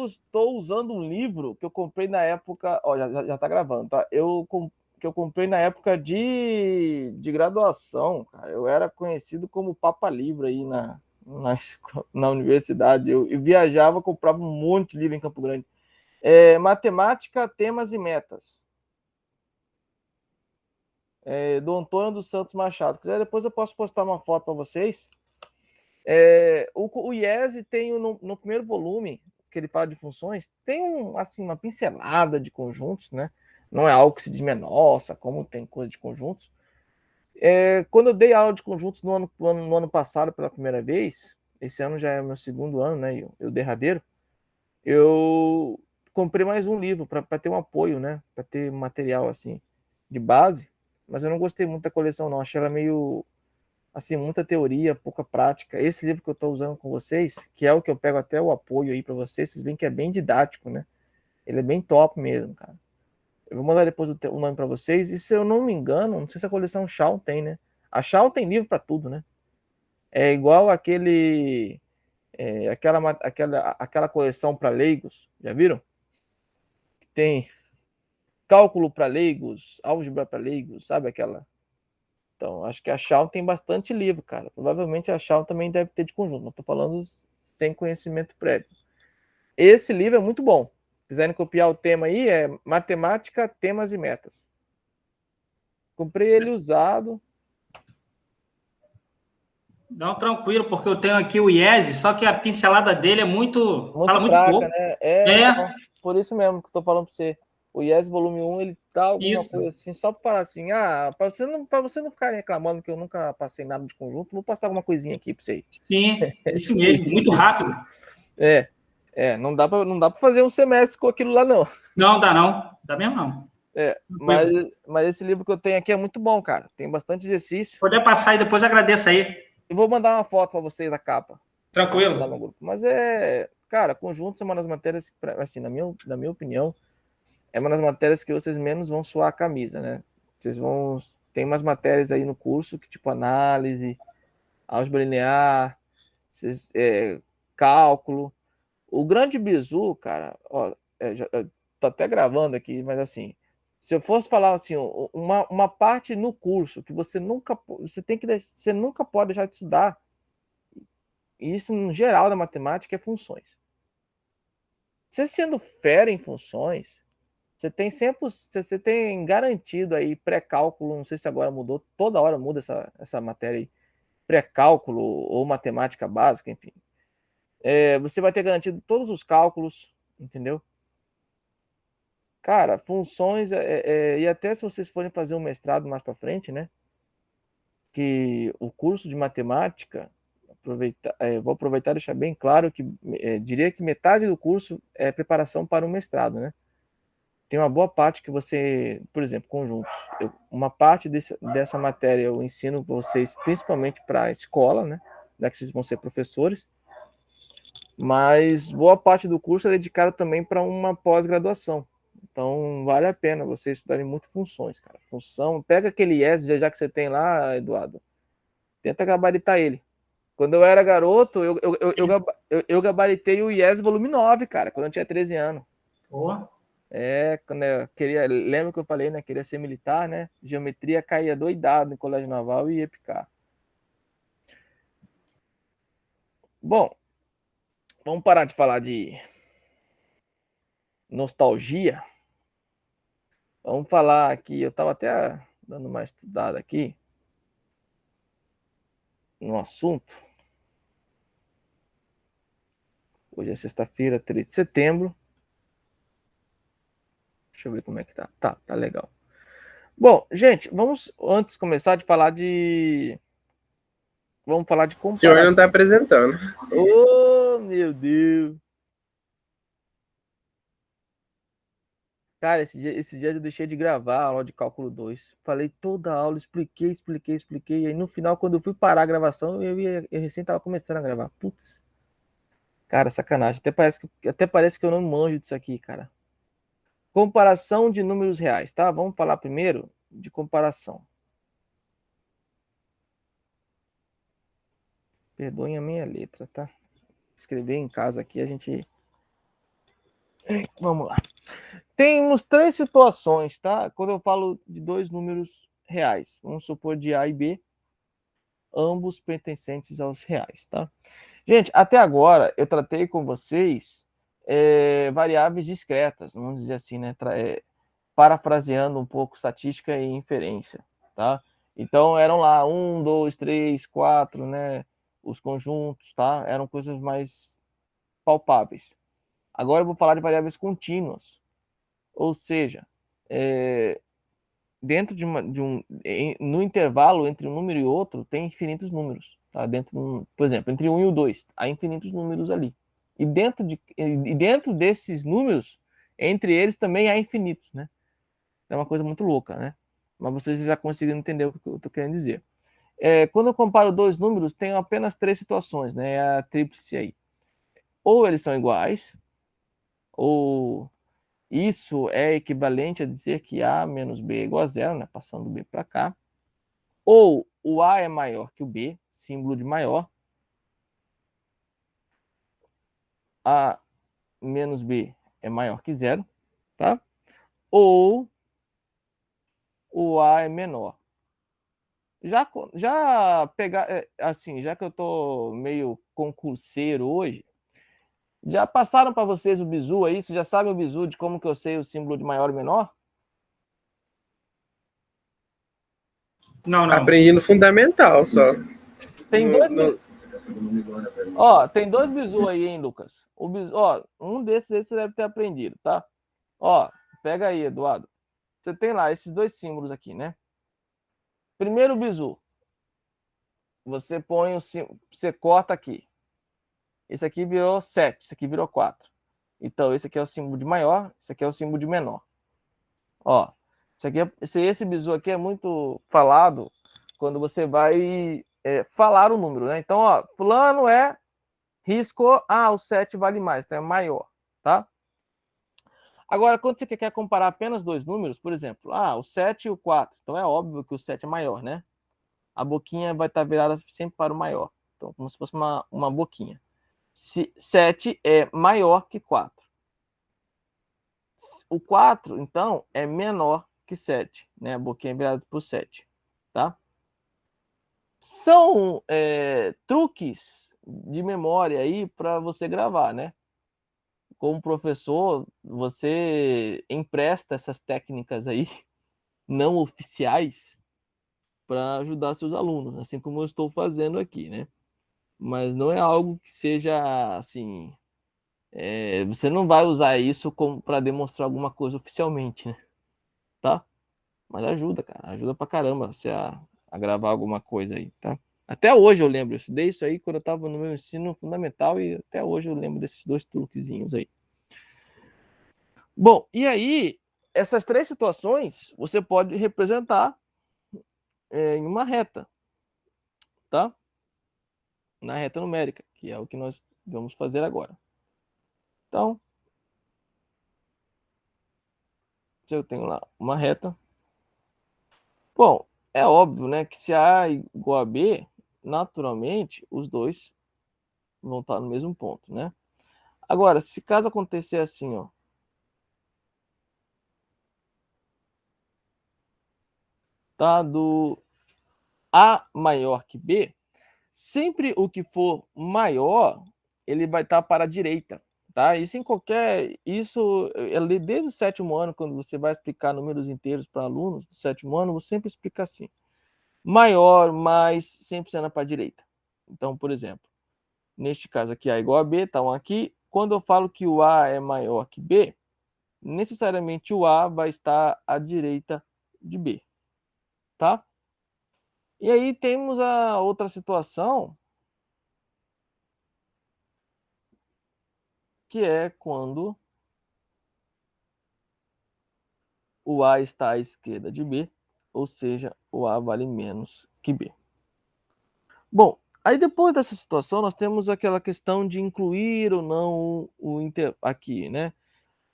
estou usando um livro que eu comprei na época. Ó, já tá gravando, tá? Que eu comprei na época de graduação, cara. Eu era conhecido como Papa Livro aí na universidade. Eu viajava, comprava um monte de livro em Campo Grande. Matemática, Temas e Metas. Do Antônio dos Santos Machado. Depois eu posso postar uma foto para vocês. O IESE tem no primeiro volume, que ele fala de funções, tem assim, uma pincelada de conjuntos, né? Não é algo que se diz, nossa, como tem coisa de conjuntos. Quando eu dei aula de conjuntos no ano passado pela primeira vez, esse ano já é o meu segundo ano, né? Eu derradeiro, eu comprei mais um livro para ter um apoio, né? Para ter material assim de base, mas eu não gostei muito da coleção, não. Achei ela meio assim, muita teoria, pouca prática. Esse livro que eu estou usando com vocês, que é o que eu pego até o apoio aí para vocês veem que é bem didático, né? Ele é bem top mesmo, cara. Eu vou mandar depois o nome para vocês. E se eu não me engano, não sei se a coleção Shaw tem, né? A Shaw tem livro para tudo, né? É igual aquela coleção para leigos, já viram? Tem cálculo para leigos, álgebra para leigos, sabe aquela? Então, acho que a Shaw tem bastante livro, cara. Provavelmente a Shaw também deve ter de conjunto. Não estou falando sem conhecimento prévio. Esse livro é muito bom. Se quiserem copiar o tema aí, é Matemática, Temas e Metas. Comprei ele usado. Não, tranquilo, porque eu tenho aqui o IESE, só que a pincelada dele é muito. Muito Fala muito fraca, pouco. né? É, Por isso mesmo que eu tô falando para você. O IES volume 1, ele tá alguma isso. coisa assim, só para falar assim, para você não ficar reclamando que eu nunca passei nada de conjunto, vou passar alguma coisinha aqui para vocês. Sim, É isso isso aí. mesmo, muito rápido. Não dá para fazer um semestre com aquilo lá, não. Não, dá não. Dá mesmo não. Mas, Tranquilo. mas esse livro que eu tenho aqui é muito bom, cara. Tem bastante exercício. Puder passar e depois agradeço aí. Eu vou mandar uma foto para vocês da capa. Vou mandar no Tranquilo. grupo. Mas cara, conjuntos é uma das matérias, assim, na minha opinião, é uma das matérias que vocês menos vão suar a camisa, né? Vocês vão. Tem umas matérias aí no curso que, tipo, análise, álgebra linear, cálculo. O grande bizu, cara, ó, eu tô até gravando aqui, mas assim, se eu fosse falar assim, uma parte no curso que você nunca pode deixar de estudar, e isso no geral da matemática é funções. Você sendo fera em funções, você tem garantido aí pré-cálculo, não sei se agora mudou, toda hora muda essa matéria aí, pré-cálculo ou matemática básica, enfim. Você vai ter garantido todos os cálculos, entendeu? Cara, funções, e até se vocês forem fazer um mestrado mais para frente, né? Que o curso de matemática, vou aproveitar e deixar bem claro que diria que metade do curso é preparação para o mestrado, né? Tem uma boa parte que você, por exemplo, conjuntos. Uma parte dessa matéria eu ensino vocês principalmente para a escola, né? Já que vocês vão ser professores. Mas boa parte do curso é dedicado também para uma pós-graduação. Então, vale a pena você estudarem muito funções, cara. Função, pega aquele IES, já que você tem lá, Eduardo, tenta gabaritar ele. Quando eu era garoto, eu gabaritei o IES volume 9, cara, quando eu tinha 13 anos. Boa. Quando eu queria, lembra que eu falei, né? Queria ser militar, né? Geometria caía doidado no colégio naval e ia picar. Bom, vamos parar de falar de nostalgia. Vamos falar aqui, eu estava até dando uma estudada aqui no assunto. Hoje é sexta-feira, 3 de setembro. Deixa eu ver como é que tá. Tá legal. Bom, gente, vamos antes começar de falar de. Vamos falar de O senhor não está comparação. apresentando. Oh, meu Deus! Cara, esse dia eu deixei de gravar a aula de cálculo 2. Falei toda a aula, expliquei. E aí no final, quando eu fui parar a gravação, eu recém estava começando a gravar. Putz. Cara, sacanagem. Até parece que eu não manjo disso aqui, cara. Comparação de números reais, tá? Vamos falar primeiro de comparação. Perdoem a minha letra, tá? Escrever em casa aqui, a gente Vamos lá. Temos 3 situações, tá? Quando eu falo de 2 números reais, vamos supor de A e B, ambos pertencentes aos reais, tá? Gente, até agora eu tratei com vocês variáveis discretas, vamos dizer assim, né? Parafraseando um pouco estatística e inferência, tá? Então eram lá 1, 2, 3, 4, né? Os conjuntos, tá? Eram coisas mais palpáveis. Agora eu vou falar de variáveis contínuas, ou seja, dentro no intervalo entre um número e outro tem infinitos números, tá? Por exemplo, entre 1 e o 2, há infinitos números ali. E dentro desses números, entre eles também há infinitos, né? É uma coisa muito louca, né? Mas vocês já conseguiram entender o que eu estou querendo dizer. Quando eu comparo 2 números, tem apenas 3 situações, né? É a tríplice aí. Ou eles são iguais, ou isso é equivalente a dizer que A menos B é igual a zero, né? Passando o B para cá. Ou o A é maior que o B, símbolo de maior. A menos B é maior que zero, tá? Ou o A é menor. Já pegar, assim, já que eu tô meio concurseiro hoje, já passaram para vocês o bizu aí? Vocês já sabem o bizu de como que eu sei o símbolo de maior e menor? Não, não. Aprendi no fundamental só. Tem dois, ó, tem 2 bizu aí, hein, Lucas? Ó, um desses aí você deve ter aprendido, tá? Ó, pega aí, Eduardo. Você tem lá esses 2 símbolos aqui, né? Primeiro bizu. Você põe você corta aqui. Esse aqui virou 7, esse aqui virou 4. Então, esse aqui é o símbolo de maior, esse aqui é o símbolo de menor. Ó, esse bizu aqui é muito falado quando você vai falar o número, né? Então, ó, fulano riscou, o 7 vale mais, então é maior, tá? Agora, quando você quer comparar apenas 2 números, por exemplo, o 7 e o 4, então é óbvio que o 7 é maior, né? A boquinha vai estar virada sempre para o maior. Então, como se fosse uma boquinha. 7 é maior que 4. O 4, então, é menor que 7, né? A boquinha é virada para o 7, tá? São truques de memória aí para você gravar, né? Como professor, você empresta essas técnicas aí, não oficiais, para ajudar seus alunos, assim como eu estou fazendo aqui, né? Mas não é algo que seja assim. Você não vai usar isso para demonstrar alguma coisa oficialmente, né? Tá? Mas ajuda, cara. Ajuda pra caramba você a gravar alguma coisa aí, tá? Até hoje eu lembro. Eu estudei isso aí quando eu estava no meu ensino fundamental e até hoje eu lembro desses 2 truquezinhos aí. Bom, e aí, essas 3 situações você pode representar em uma reta, tá? Na reta numérica, que é o que nós vamos fazer agora. Então, se eu tenho lá uma reta, bom, é óbvio, né, que se A é igual a B, naturalmente os dois vão estar no mesmo ponto, né? Agora, se caso acontecer assim, ó, tá do A maior que B, sempre o que for maior, ele vai estar para a direita, tá? Isso desde o 7º ano, quando você vai explicar números inteiros para alunos do 7º ano, você sempre explica assim: maior, mais, sempre sendo para a direita. Então, por exemplo, neste caso aqui, A igual a B, tá um aqui. Quando eu falo que o A é maior que B, necessariamente o A vai estar à direita de B, tá? E aí temos a outra situação, que é quando o A está à esquerda de B, ou seja, o A vale menos que B. Bom, aí depois dessa situação nós temos aquela questão de incluir ou não aqui, né?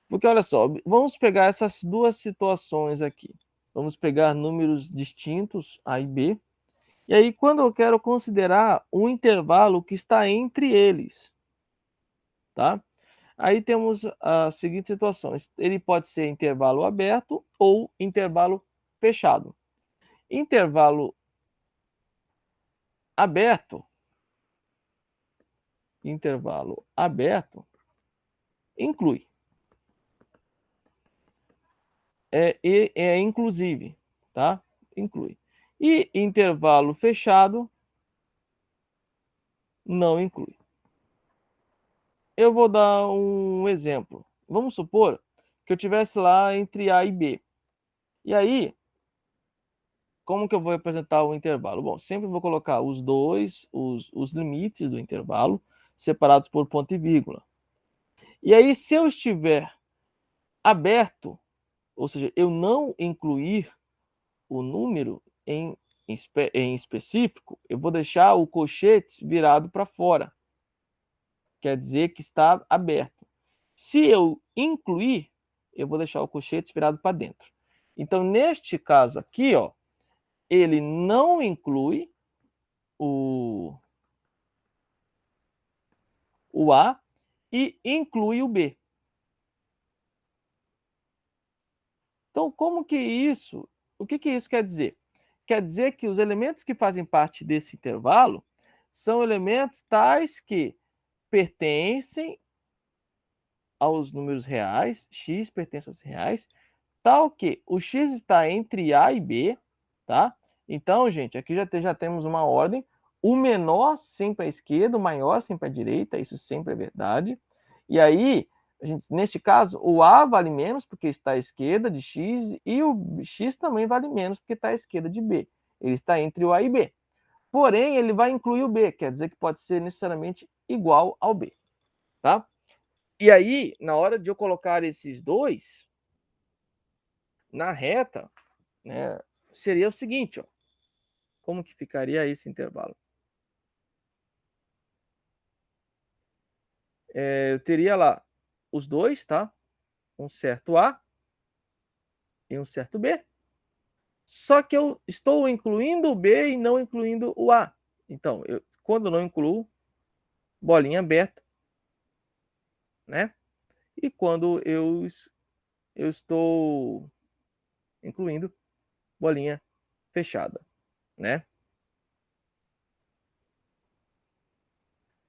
Porque olha só, vamos pegar essas 2 situações aqui. Vamos pegar números distintos, A e B. E aí, quando eu quero considerar um intervalo que está entre eles, tá? Aí temos a seguinte situação. Ele pode ser intervalo aberto ou intervalo fechado. Intervalo aberto inclui. É inclusive, tá? Inclui. E intervalo fechado não inclui. Eu vou dar um exemplo. Vamos supor que eu tivesse lá entre A e B. E aí, como que eu vou representar o intervalo? Bom, sempre vou colocar os limites do intervalo separados por ponto e vírgula. E aí, se eu estiver aberto, ou seja, eu não incluir o número em específico, eu vou deixar o colchete virado para fora. Quer dizer que está aberto. Se eu incluir, eu vou deixar o colchete virado para dentro. Então, neste caso aqui, ó, ele não inclui o A e inclui o B. Então, como que isso? O que isso quer dizer? Quer dizer que os elementos que fazem parte desse intervalo são elementos tais que pertencem aos números reais, x pertence aos reais, tal que o x está entre A e B, tá? Então, gente, aqui já temos uma ordem. O menor sempre à esquerda, o maior sempre à direita, isso sempre é verdade. E aí, neste caso, o A vale menos porque está à esquerda de x e o x também vale menos porque está à esquerda de B. Ele está entre o A e B. Porém, ele vai incluir o B, quer dizer que pode ser necessariamente igual ao B, tá? E aí, na hora de eu colocar esses dois na reta, né, seria o seguinte, ó. Como que ficaria esse intervalo? Eu teria lá os dois, tá? Um certo A e um certo B. Só que eu estou incluindo o B e não incluindo o A. Então, quando eu não incluo, bolinha aberta, né? E quando eu estou incluindo, bolinha fechada, né?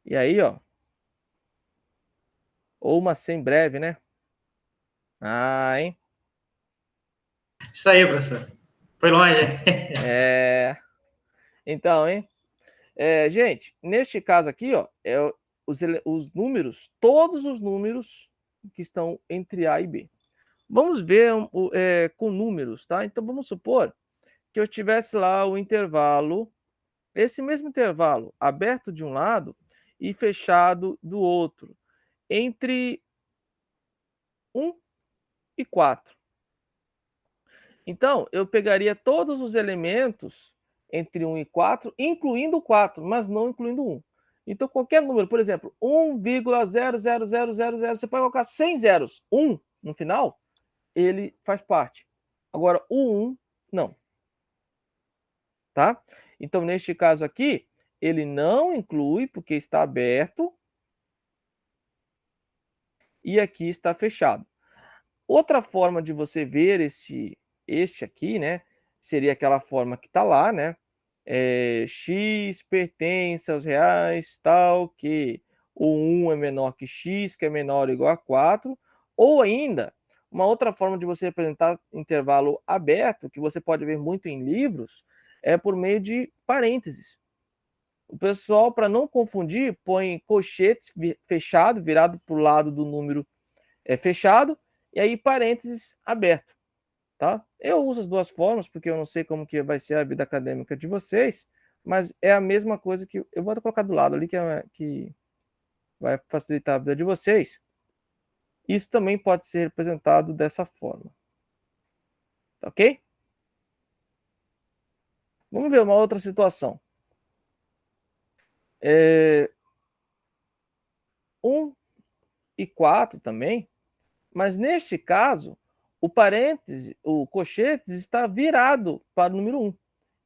E aí, ó, ou uma sem breve, né? Ah, hein? Isso aí, professor. Foi longe. Então, hein? Gente, neste caso aqui, ó, os números, todos os números que estão entre A e B. Vamos ver com números, tá? Então, vamos supor que eu tivesse lá o intervalo, esse mesmo intervalo, aberto de um lado e fechado do outro, entre 1 e 4. Então, eu pegaria todos os elementos entre 1 e 4, incluindo o 4, mas não incluindo 1. Então, qualquer número, por exemplo, 1,00000, você pode colocar 100 zeros, 1 no final, ele faz parte. Agora, o 1, não. Tá? Então, neste caso aqui, ele não inclui, porque está aberto, e aqui está fechado. Outra forma de você ver este aqui, né, seria aquela forma que está lá, né? X pertence aos reais, tal que o 1 é menor que x, que é menor ou igual a 4, ou ainda, uma outra forma de você representar intervalo aberto, que você pode ver muito em livros, é por meio de parênteses. O pessoal, para não confundir, põe colchetes fechado, virado para o lado do número fechado, e aí parênteses aberto, tá? Eu uso as duas formas, porque eu não sei como que vai ser a vida acadêmica de vocês, mas é a mesma coisa que eu vou colocar do lado ali, que vai facilitar a vida de vocês. Isso também pode ser representado dessa forma. Tá ok? Vamos ver uma outra situação. 1 e 4 também, mas neste caso, o parêntese, o colchete está virado para o número 1.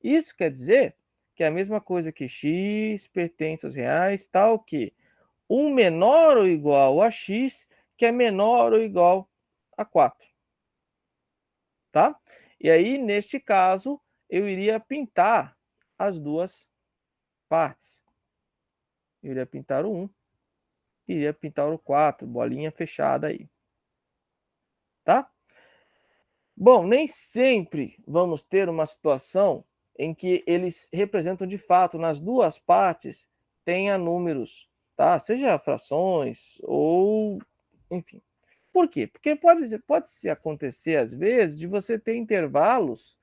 Isso quer dizer que é a mesma coisa que x pertence aos reais, tal que 1 menor ou igual a x, que é menor ou igual a 4. Tá? E aí, neste caso, eu iria pintar as duas partes. Eu iria pintar o 1, iria pintar o 4, bolinha fechada aí. Tá? Bom, nem sempre vamos ter uma situação em que eles representam de fato nas duas partes tenha números, tá? Seja frações ou, enfim. Por quê? Porque pode se acontecer às vezes de você ter intervalos,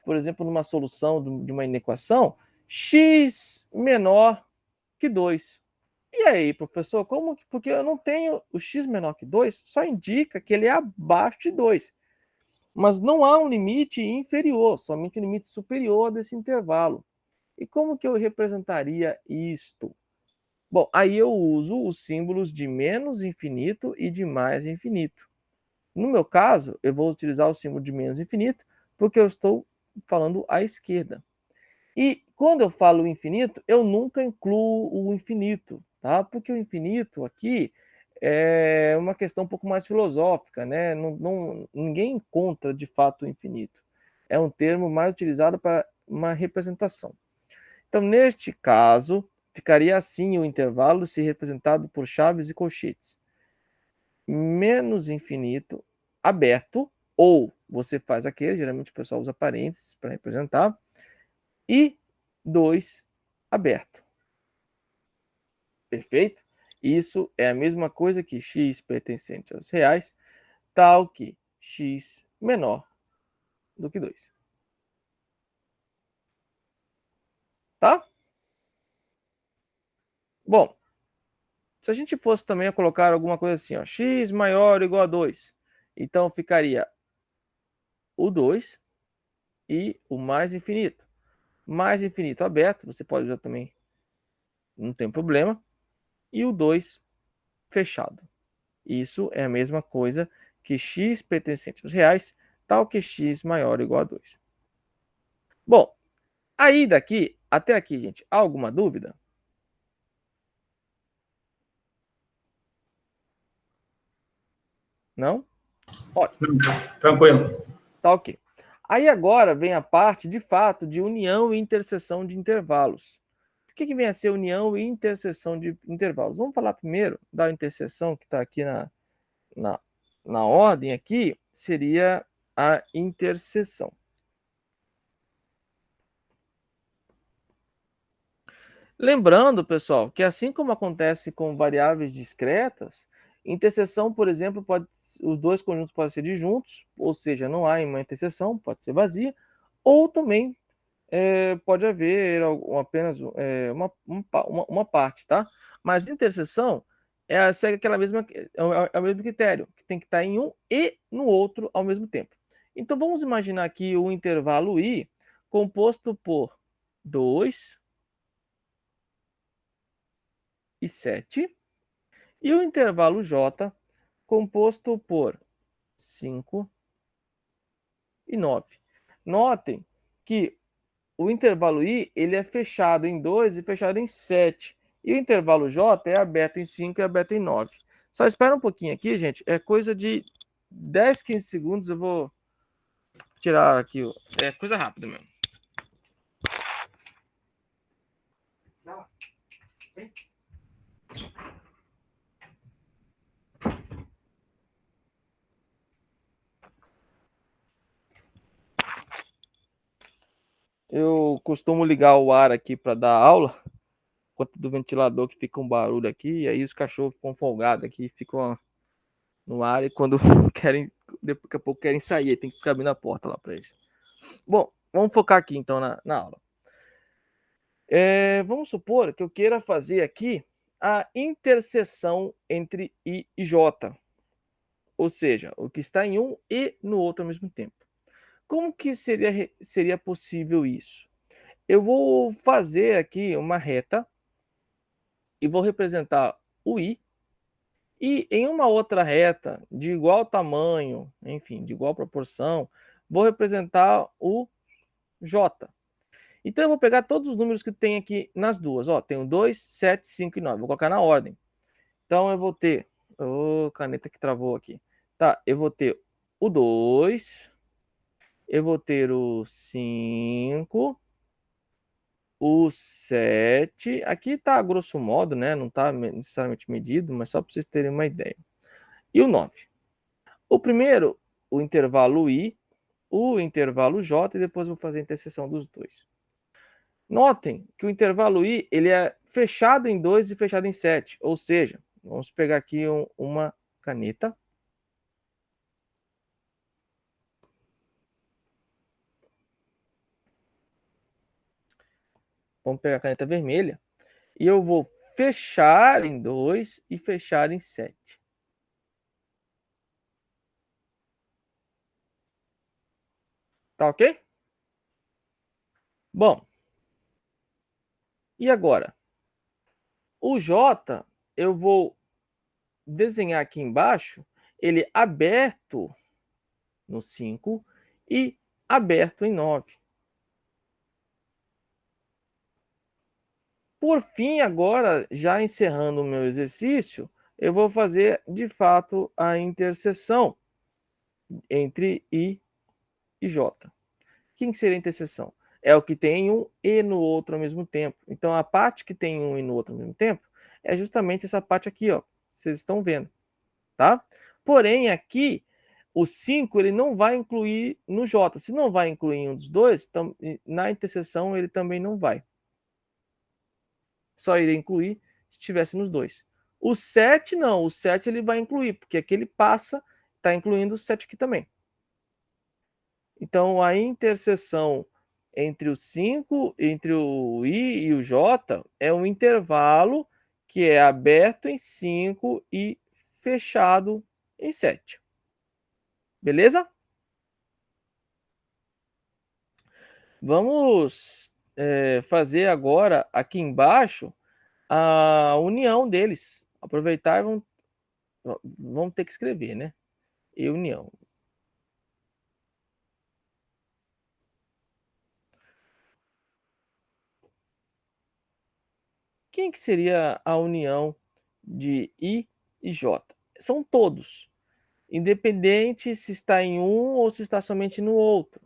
por exemplo, numa solução de uma inequação, x menor que 2. E aí, professor, como que, porque eu não tenho o x menor que 2, só indica que ele é abaixo de 2. Mas não há um limite inferior, somente um limite superior desse intervalo. E como que eu representaria isto? Bom, aí eu uso os símbolos de menos infinito e de mais infinito. No meu caso, eu vou utilizar o símbolo de menos infinito, porque eu estou falando à esquerda. E quando eu falo infinito, eu nunca incluo o infinito, tá? Porque o infinito aqui é uma questão um pouco mais filosófica, né? Ninguém encontra de fato o infinito. É um termo mais utilizado para uma representação. Então, neste caso, ficaria assim o intervalo se representado por chaves e colchetes. Menos infinito aberto, ou você faz aquele, geralmente o pessoal usa parênteses para representar, e 2 aberto. Perfeito? Isso é a mesma coisa que x pertencente aos reais, tal que x menor do que 2. Tá? Bom, se a gente fosse também colocar alguma coisa assim, ó, x maior ou igual a 2, então ficaria o 2 e o mais infinito. Mais infinito aberto, você pode usar também, não tem problema, e o 2 fechado. Isso é a mesma coisa que x pertencente aos reais, tal que x maior ou igual a 2. Bom, aí daqui, até aqui, gente, há alguma dúvida? Não? Ótimo. Tranquilo. Tá ok. Aí agora vem a parte, de fato, de união e interseção de intervalos. O que vem a ser união e interseção de intervalos? Vamos falar primeiro da interseção que está aqui na ordem aqui, seria a interseção. Lembrando, pessoal, que assim como acontece com variáveis discretas, interseção, por exemplo, os dois conjuntos podem ser disjuntos, ou seja, não há uma interseção, pode ser vazia, ou também pode haver apenas uma parte, tá? Mas interseção segue aquela mesma, é o mesmo critério, que tem que estar em um e no outro ao mesmo tempo. Então vamos imaginar aqui o intervalo I composto por 2 e 7, e o intervalo J composto por 5 e 9. Notem que o intervalo I ele é fechado em 2 e fechado em 7. E o intervalo J é aberto em 5 e aberto em 9. Só espera um pouquinho aqui, gente. É coisa de 10, 15 segundos. Eu vou tirar aqui. É coisa rápida mesmo. Eu costumo ligar o ar aqui para dar aula, conta do ventilador que fica um barulho aqui, e aí os cachorros ficam folgados aqui, ficam no ar, e quando querem, daqui a pouco querem sair, tem que ficar abrindo a porta lá para eles. Bom, vamos focar aqui então na aula. Vamos supor que eu queira fazer aqui a interseção entre I e J, ou seja, o que está em um e no outro ao mesmo tempo. Como que seria possível isso? Eu vou fazer aqui uma reta e vou representar o I, e em uma outra reta de igual tamanho, enfim, de igual proporção, vou representar o J. Então eu vou pegar todos os números que tem aqui nas duas. Ó, tenho 2, 7, 5 e 9. Vou colocar na ordem. Então eu vou ter Ô, caneta que travou aqui. Tá, eu vou ter o 2, eu vou ter o 5, o 7. Aqui tá grosso modo, né? Não tá necessariamente medido, mas só para vocês terem uma ideia. E o 9. O primeiro, o intervalo I, o intervalo J, e depois vou fazer a interseção dos dois. Notem que o intervalo I ele é fechado em 2 e fechado em 7. Ou seja, vamos pegar aqui uma caneta. Vamos pegar a caneta vermelha. E eu vou fechar em 2 e fechar em 7. Tá ok? Bom, e agora? O J, eu vou desenhar aqui embaixo, ele aberto no 5 e aberto em 9. Por fim, agora, já encerrando o meu exercício, eu vou fazer, de fato, a interseção entre I e J. Quem seria a interseção? É o que tem um e no outro ao mesmo tempo. Então, a parte que tem um e no outro ao mesmo tempo é justamente essa parte aqui, ó. Vocês estão vendo, tá? Porém, aqui, o 5 ele não vai incluir no J. Se não vai incluir em um dos dois, na interseção ele também não vai. Só iria incluir se estivesse nos dois. O 7 não, o 7 ele vai incluir, porque aqui ele passa, está incluindo o 7 aqui também. Então, a interseção entre o 5, entre o I e o J, é um intervalo que é aberto em 5 e fechado em 7. Beleza? Vamos fazer agora aqui embaixo a união deles. Aproveitar e vamos ter que escrever, né? E união. Quem que seria a união de I e J? São todos, independente se está em um ou se está somente no outro.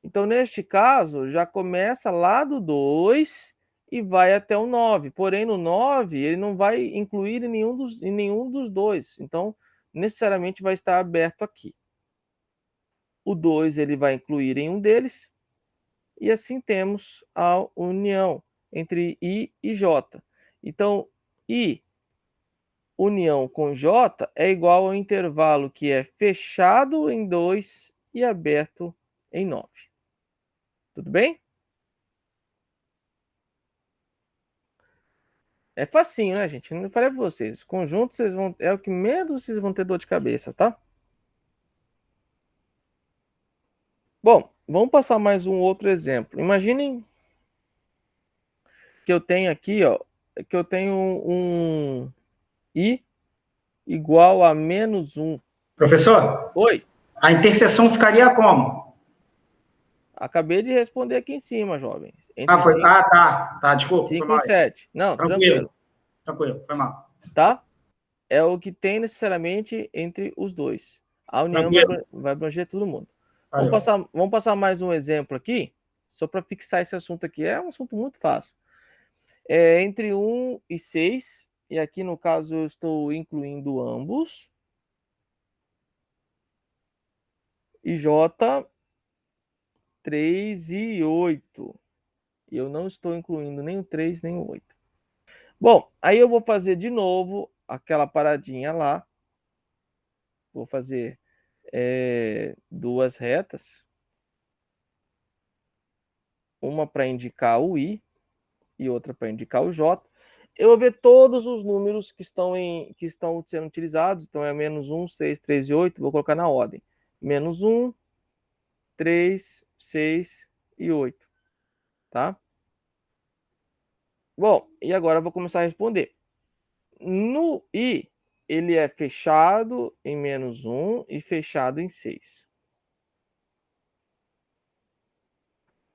Então, neste caso, já começa lá do 2 e vai até o 9. Porém, no 9, ele não vai incluir em nenhum dos dois. Então, necessariamente vai estar aberto aqui. O 2 ele vai incluir em um deles. E assim temos a união entre I e J. Então, I união com J é igual ao intervalo que é fechado em 2 e aberto em 9. Tudo bem? É facinho, né, gente? Não falei para vocês. Conjunto vocês vão é o que menos vocês vão ter dor de cabeça, tá? Bom, vamos passar mais um outro exemplo. Imaginem que eu tenho aqui, ó, que eu tenho um I igual a menos 1. Professor, Oi, a interseção ficaria como? acabei de responder aqui em cima, jovens. Entre Foi. 5, Tá, desculpa, foi 5 e mal. 7. Não, Tranquilo, tranquilo. foi mal. Tá? É o que tem necessariamente entre os dois. A união Tranquilo, vai abranger todo mundo. valeu. Vamos passar mais um exemplo aqui, só para fixar esse assunto aqui. É um assunto muito fácil. É entre 1 e 6, e aqui no caso eu estou incluindo ambos. E J, 3 e 8. E eu não estou incluindo nem o 3 nem o 8. Bom, aí eu vou fazer de novo aquela paradinha lá. Vou fazer duas retas. Uma para indicar o I e outra para indicar o J. Eu vou ver todos os números que estão sendo utilizados. Então é menos 1, 6, 3 e 8. Vou colocar na ordem. Menos 1, 3, 6 e 8. Tá? Bom, e agora eu vou começar a responder. No I, ele é fechado em menos 1 e fechado em 6.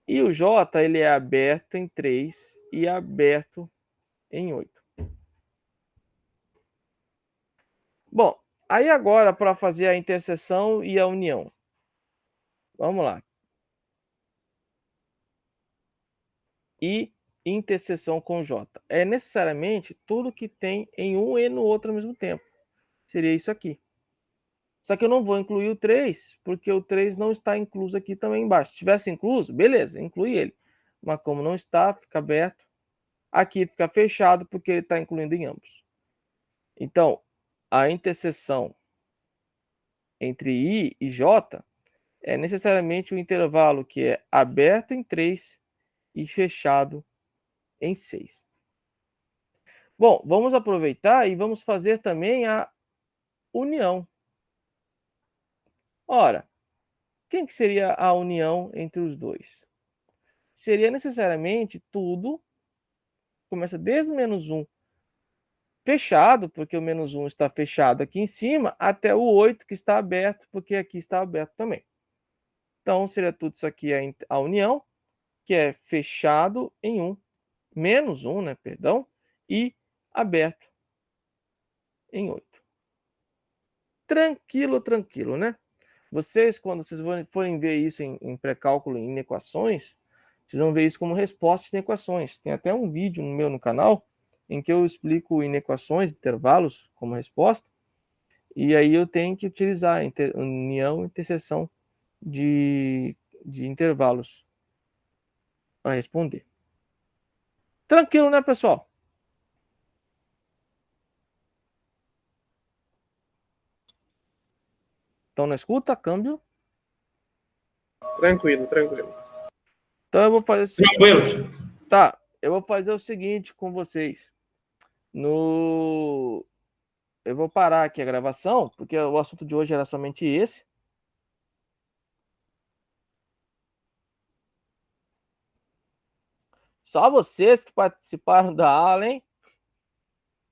E o J, ele é aberto em 3 e aberto em 8. Bom, aí agora para fazer a interseção e a união. Vamos lá. E interseção com J. É necessariamente tudo que tem em um e no outro ao mesmo tempo. Seria isso aqui. Só que eu não vou incluir o 3, porque o 3 não está incluso aqui também embaixo. Se tivesse incluso, beleza, inclui ele. Mas como não está, fica aberto. Aqui fica fechado, porque ele está incluindo em ambos. Então, a interseção entre I e J é necessariamente o intervalo que é aberto em 3 e fechado em 6. Bom, vamos aproveitar e vamos fazer também a união. Ora, quem que seria a união entre os dois? Seria necessariamente tudo, começa desde o menos 1 fechado, porque o menos 1 está fechado aqui em cima, até o 8 que está aberto, porque aqui está aberto também. Então, seria tudo isso aqui a união, que é fechado em 1, menos 1, né, perdão, e aberto em 8. Tranquilo, tranquilo, né? Vocês, quando vocês forem ver isso em pré-cálculo em equações, vocês vão ver isso como respostas em equações. Tem até um vídeo no canal em que eu explico inequações, intervalos como resposta, e aí eu tenho que utilizar união e interseção de intervalos para responder. Tranquilo, né, pessoal? Então, na escuta, câmbio. Tranquilo, tranquilo. Então, eu vou fazer o seguinte. Tranquilo. Tá, eu vou fazer o seguinte com vocês. Eu vou parar aqui a gravação, porque o assunto de hoje era somente esse. Só vocês que participaram da aula, hein?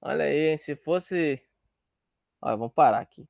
Olha aí, se fosse... Olha, vamos parar aqui.